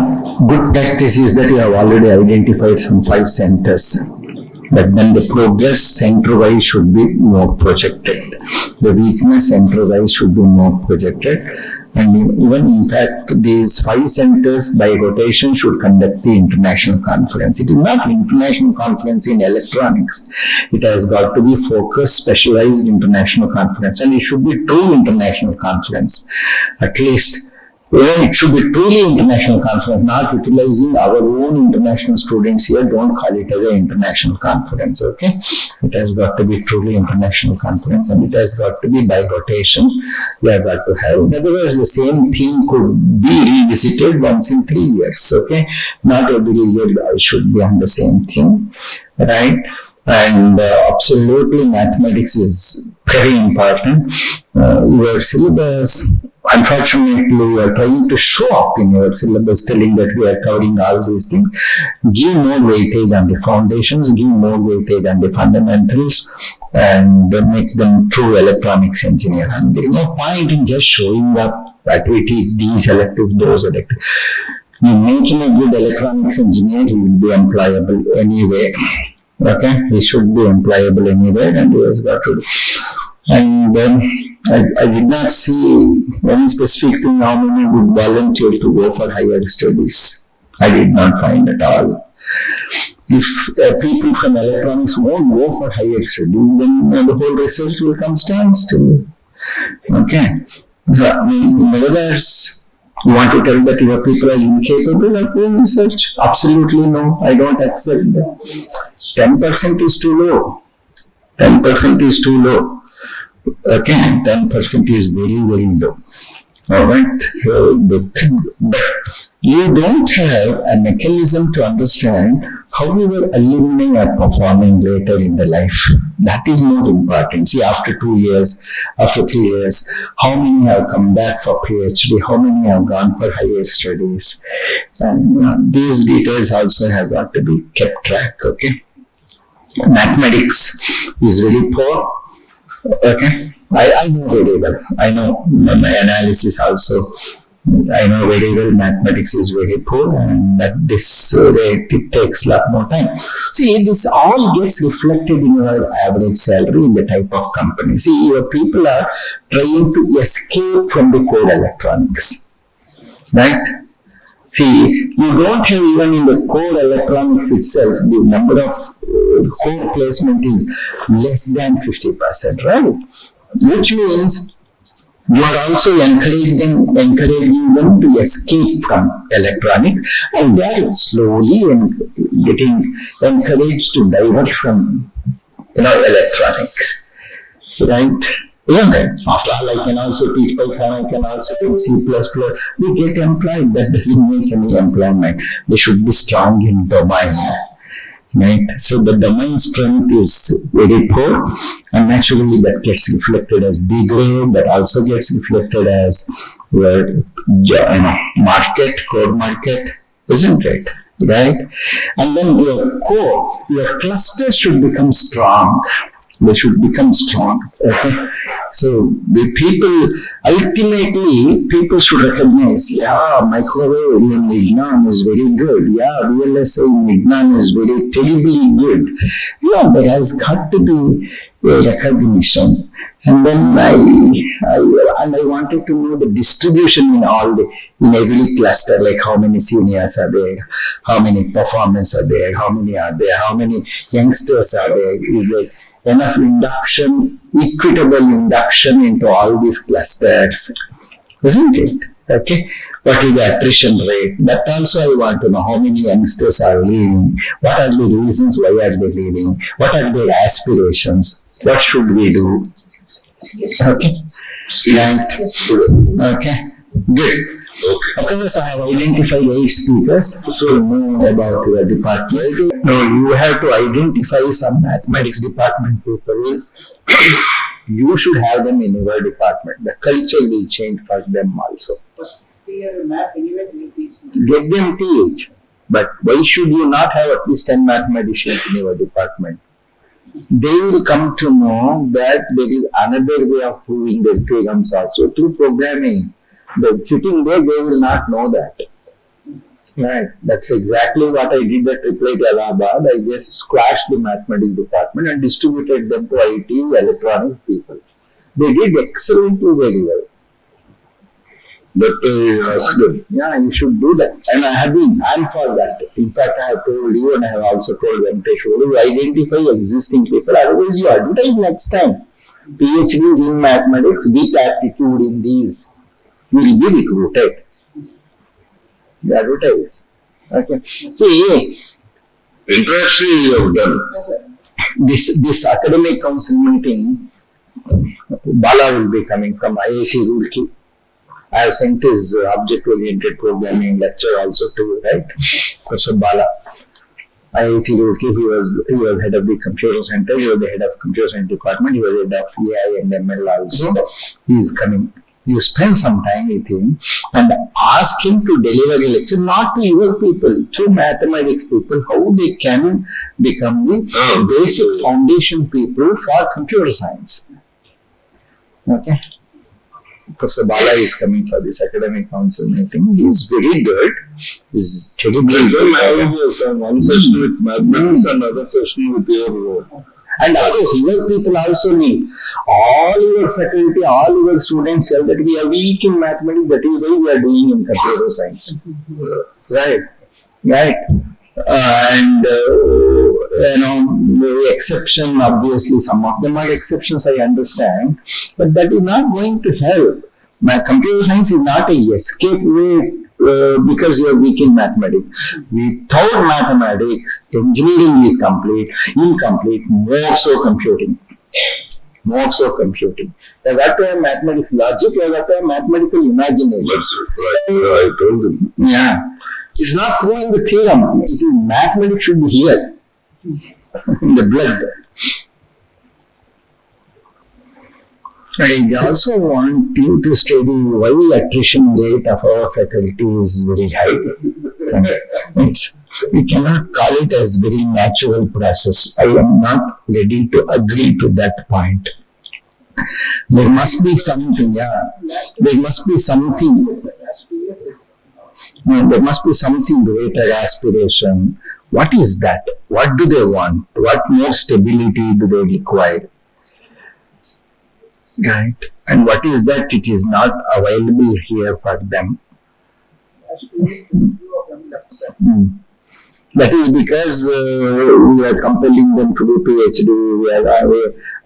one good practice is that you have already identified some 5 centers. But then the progress center-wise should be more projected. The weakness center-wise should be more projected. And even in fact, these 5 centers by rotation should conduct the international conference. It is not international conference in electronics. It has got to be focused, specialized international conference. And it should be true international conference. At least, it should be truly international conference, not utilizing our own international students here. Don't call it as an international conference, okay? It has got to be truly international conference, and it has got to be by rotation. We have got to have, otherwise the same theme could be revisited once in 3 years, okay? Not every year I should be on the same theme, right? And absolutely mathematics is very important. Your syllabus, unfortunately, you are trying to show up in your syllabus telling that we are covering all these things. Give more weightage on the foundations, give more weightage on the fundamentals, and make them true electronics engineer. And there is no point in just showing up activity, these electives, those electives. You making a good electronics engineer, he will be employable anyway. Okay, he should be employable anywhere, and he has got to. And I did not see any specific thing how many would volunteer to go for higher studies. I did not find at all. If people from electronics won't go for higher studies, then the whole research will come standstill. Okay, so, I mean, in other words, you want to tell that your people are incapable of doing research? Absolutely no, I don't accept that. 10% is too low. 10% is too low. Okay, 10% is very, very low. Alright, but you don't have a mechanism to understand how your alumni are performing later in the life. That is more important. See, after 2 years, after 3 years, how many have come back for PhD, how many have gone for higher studies. And these details also have got to be kept track, okay. Mathematics is very poor, okay. I know very well. I know my analysis also. I know very well mathematics is very poor, and that this it takes a lot more time. See, this all gets reflected in your average salary in the type of company. See, your people are trying to escape from the core electronics, right? See, you don't have even in the core electronics itself, the number of core placement is less than 50%, right? Which means you are also encouraging them to escape from electronics, and they are slowly getting encouraged to divert from electronics, right? Isn't it? After all, I can also teach Python, I can also teach C++. They get employed. That doesn't make any employment. They should be strong in domain. Right? So the domain strength is very poor, and naturally that gets reflected as B grade, that also gets reflected as market, core market, isn't it? Right? And then your core, your cluster should become strong. They should become strong. Okay? So the people, ultimately, people should recognize, yeah, microwave in Ignan is very good. Yeah, VLSI in Ignan is very terribly good. There has got to be a recognition. And then I wanted to know the distribution in every cluster, like how many seniors are there, how many performers are there, how many are there, how many youngsters are there. Is there enough induction, equitable induction into all these clusters, isn't it? Okay. What is the attrition rate? That also I want to know. How many youngsters are leaving? What are the reasons why are they leaving? What are their aspirations? What should we do? Okay. Right. Okay. Good. Okay, so I have identified 8 speakers to know about your department. No, you have to identify some mathematics department people. You should have them in your department. The culture will change for them also. Get them teach. But why should you not have at least 10 mathematicians in your department? They will come to know that there is another way of proving their theorems also through programming. But sitting there, they will not know that. Right. That's exactly what I did at IIT Allahabad. I just squashed the mathematics department and distributed them to IT, electronics people. They did excellently very well. That's good. Yeah, you should do that. And I'm for that. In fact, I have told you and I have also told Venkatesh, you identify existing people, otherwise you advertise next time. PhDs in mathematics with aptitude in these will be recruited. You advertise. Okay. See, interesting you have done. This academic council meeting, Bala will be coming from IIT Roorkee. I have sent his object-oriented programming lecture also to you, right? Professor Bala. IIT Roorkee, he was head of the computer center, he was the head of computer science department, he was head of AI and ML also. He is coming. You spend some time with him and ask him to deliver a lecture, not to your people, to mathematics people, how they can become the basic foundation people for computer science. Okay? Professor Bala is coming for this academic council meeting. He is very good. He is terribly good. One session with mathematics and another session with your role. And of course, your people also need. All your faculty, all your students tell that we are weak in mathematics, that is why we are doing in computer science. Right. Right. The exception, obviously, some of them are exceptions, I understand, but that is not going to help. My computer science is not a escape way because you are weak in mathematics. Without mathematics, engineering is incomplete, more so computing. More so computing. You have got to have mathematics logic, you have got to have mathematical imagination. That's right. I told him. Yeah. It's not proving the theorem. It is mathematics should be here. In the blood. I also want you to study why the attrition rate of our faculty is very high. We cannot call it as very natural process. I am not ready to agree to that point. There must be something, There must be something. There must be something greater aspiration. What is that? What do they want? What more stability do they require? Right? And what is that? It is not available here for them. That is because we are compelling them to do PhD.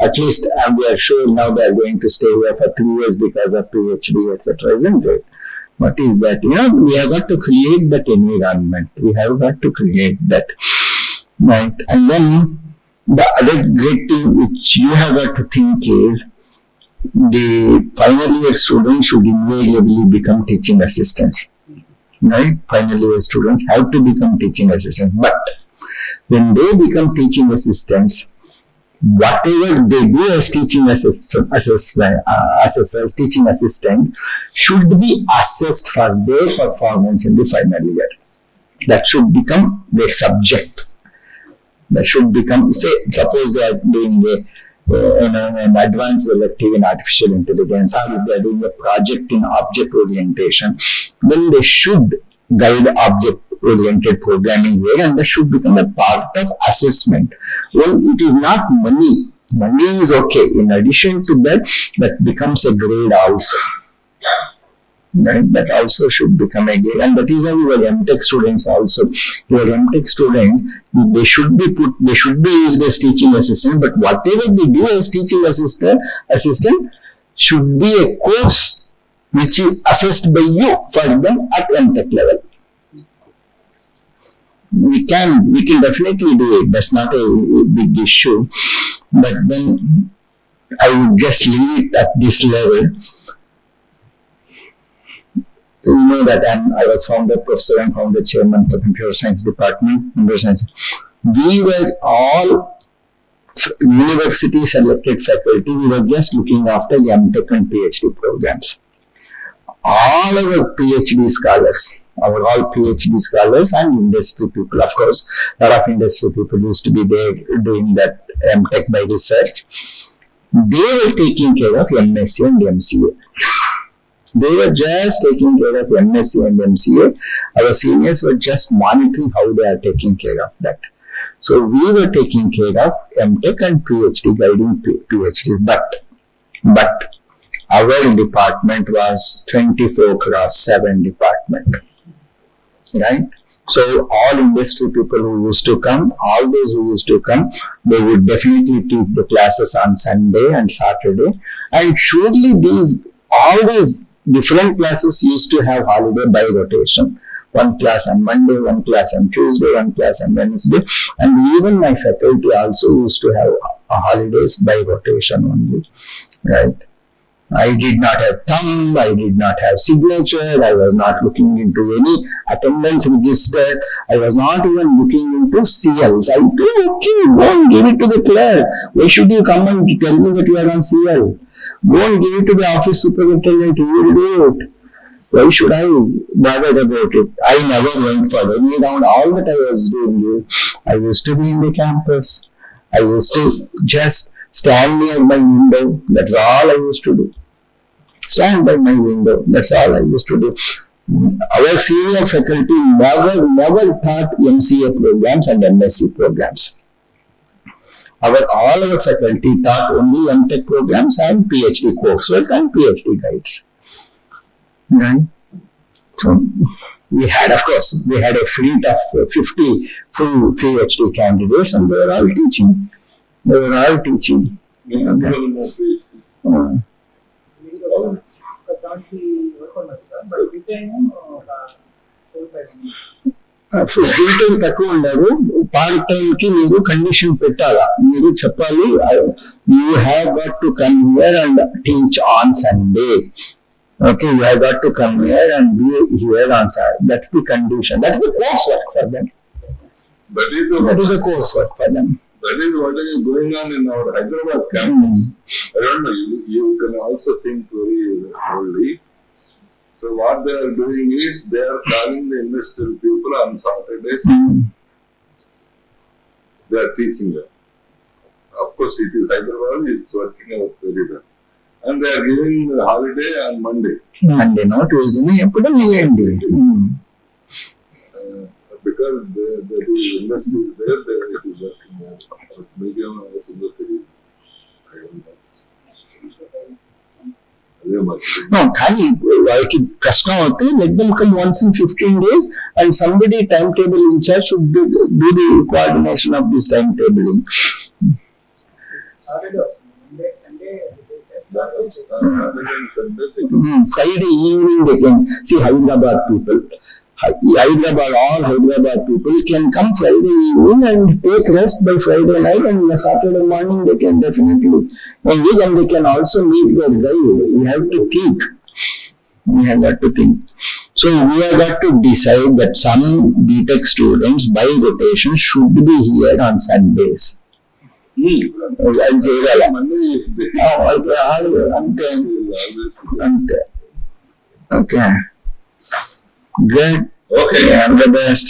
At least we are sure now they are going to stay here for 3 years because of PhD, etc. Isn't it? What is that? We have got to create that environment. We have got to create that. Right? And then the other great thing which you have got to think is the final year students should invariably become teaching assistants. Right? Final year students have to become teaching assistants. But when they become teaching assistants, whatever they do as teaching assistant should be assessed for their performance in the final year. That should become their subject. That should become, suppose they are doing an advanced elective in artificial intelligence, or if they are doing a project in object orientation, then they should guide object-oriented programming here, and that should become a part of assessment. Well, it is not money. Money is okay. In addition to that, that becomes a grade also. Right? That also should become a grade, and that is how your MTech students also. Your MTech student, they should be used as teaching assistant, but whatever they do as teaching assistant should be a course which is assessed by you for them at MTech level. We can definitely do it. That's not a big issue. But then I would just leave it at this level. You know that I was founder professor and founder chairman for computer science department. We were all university selected faculty. We were just looking after MTech and PhD programs. All our PhD scholars, and industry people, of course, a lot of industry people used to be there doing that MTech by research. They were taking care of MSc and MCA. They were just taking care of MSc and MCA. Our seniors were just monitoring how they are taking care of that. So we were taking care of MTech and PhD, guiding PhD. But our department was 24/7 department, right? So all industry people who used to come, all those who used to come, they would definitely teach the classes on Sunday and Saturday. And surely all these different classes used to have holiday by rotation. One class on Monday, one class on Tuesday, one class on Wednesday. And even my faculty also used to have holidays by rotation only, right? I did not have thumb, I did not have signature, I was not looking into any attendance register, I was not even looking into CLs. I said, okay, go and give it to the clerk. Why should you come and tell me that you are on CL? Go and give it to the office superintendent, he will do it. Why should I bother about it? I never went for any round. All that I was doing, I used to be in the campus. I used to just stand near my window. That's all I used to do. Stand by my window. That's all I used to do. Our senior faculty never taught MCA programs and MSc programs. All our faculty taught only MTech programs and PhD coursework and PhD guides. Right? So we had a fleet of 50 full PhD candidates, and they were all teaching. Full time తక్కువ ఉండదు. Part time కి మీరు condition పెట్టాలా, మీరు చెప్పాలి you have got to come here and teach on Sunday. Okay, you have got to come here and be here on Saturday. That's the condition. That is the coursework for them. That is the coursework for them. That is what is going on in our Hyderabad campus. I don't know, you can also think very boldly. So what they are doing is, they are calling the industrial people on Saturdays. They are teaching them. Of course, it is Hyderabad, it's working out very well. And they are giving holiday on Monday. Monday, no Tuesday, ఎప్పుడు ఇవ్వండి. Because the industry is there, it is working out. Medium industry, I don't know. No, కానీ వాళ్ళకి కష్టం అవుతే let them come once in 15 days and somebody timetable in charge should do the coordination of this timetabling. Friday evening they can see Hyderabad people. All Hyderabad people can come Friday evening and take rest by Friday night, and Saturday morning they can definitely engage, and they can also meet their guide. We have to think. So we have got to decide that some BTech students by rotation should be here on Sundays. Okay. Good. Okay. All the best.